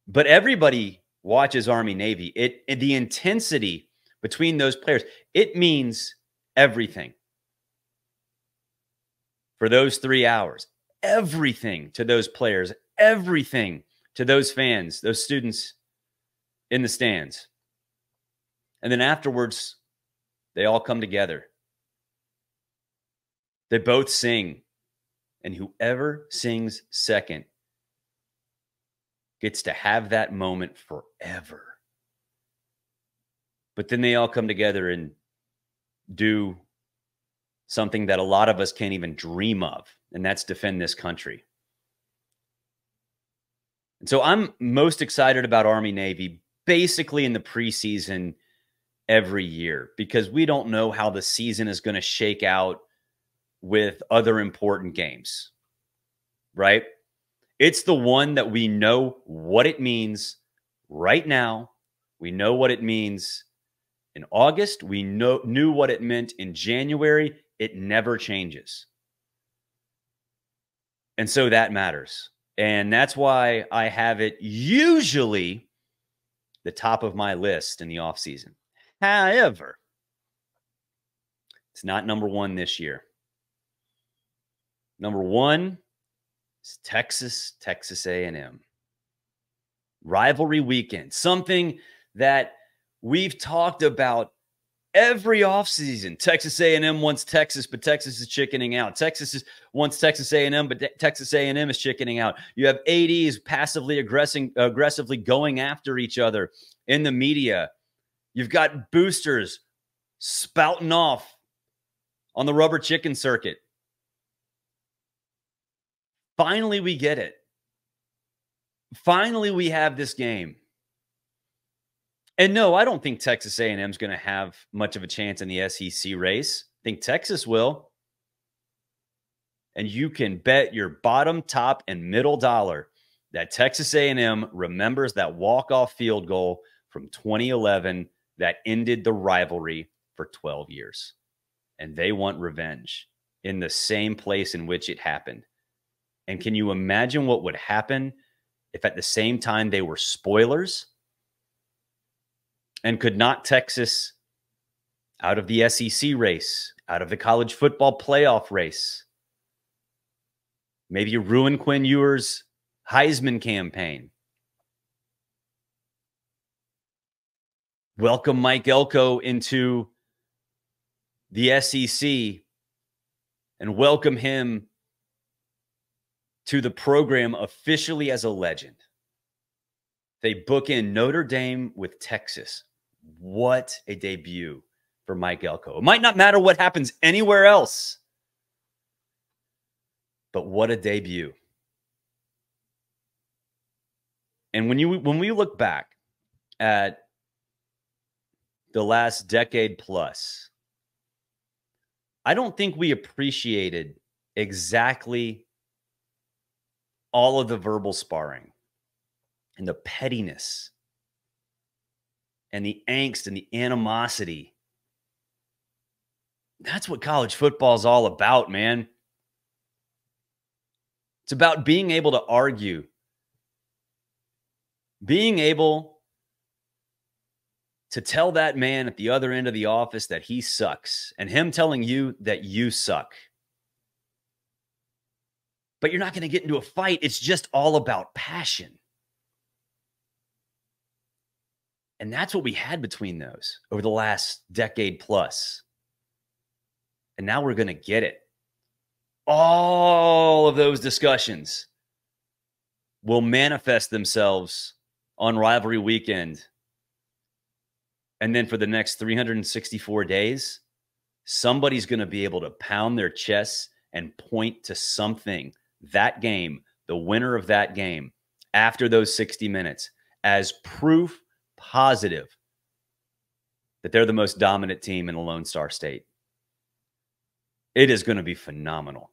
But everybody watches Army-Navy. The intensity between those players, it means everything for those 3 hours. Everything to those players, everything to those fans, those students in the stands. And then afterwards, they all come together. They both sing. And whoever sings second gets to have that moment forever. But then they all come together and do something that a lot of us can't even dream of, and that's defend this country. And so I'm most excited about Army-Navy basically in the preseason every year, because we don't know how the season is going to shake out with other important games, right? It's the one that we know what it means right now. We know what it means in August. We knew what it meant in January. It never changes. And so that matters. And that's why I have it usually the top of my list in the offseason. However, it's not number 1 this year. Number 1 is Texas A&M. Rivalry weekend, something that we've talked about every offseason. Texas A&M wants Texas, but Texas is chickening out. Texas wants Texas A&M, but Texas A&M is chickening out. You have ADs passively aggressively going after each other in the media. You've got boosters spouting off on the rubber chicken circuit. Finally, we get it. Finally, we have this game. And no, I don't think Texas A&M is going to have much of a chance in the SEC race. I think Texas will. And you can bet your bottom, top, and middle dollar that Texas A&M remembers that walk-off field goal from 2011 that ended the rivalry for 12 years. And they want revenge in the same place in which it happened. And can you imagine what would happen if at the same time they were spoilers and could knock Texas out of the SEC race, out of the college football playoff race? Maybe you ruin Quinn Ewers' Heisman campaign. Welcome Mike Elko into the SEC and welcome him to the program officially as a legend. They book in Notre Dame with Texas. What a debut for Mike Elko. It might not matter what happens anywhere else, But what a debut. And when we look back at the last decade plus, I don't think we appreciated exactly all of the verbal sparring and the pettiness and the angst and the animosity. That's what college football is all about, man. It's about being able to argue, being able to tell that man at the other end of the office that he sucks, and him telling you that you suck. But you're not going to get into a fight. It's just all about passion. And that's what we had between those over the last decade plus. And now we're going to get it. All of those discussions will manifest themselves on rivalry weekend. And then for the next 364 days, somebody's going to be able to pound their chests and point to something, that game, the winner of that game, after those 60 minutes, as proof positive that they're the most dominant team in the Lone Star State. It is going to be phenomenal.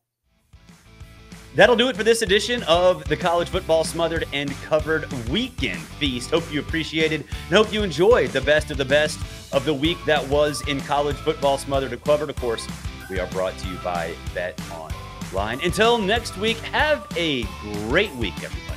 That'll do it for this edition of the College Football Smothered and Covered Weekend Feast. Hope you appreciated and hope you enjoyed the best of the week that was in College Football Smothered and Covered. Of course, we are brought to you by BetOnline. Until next week, have a great week, everybody.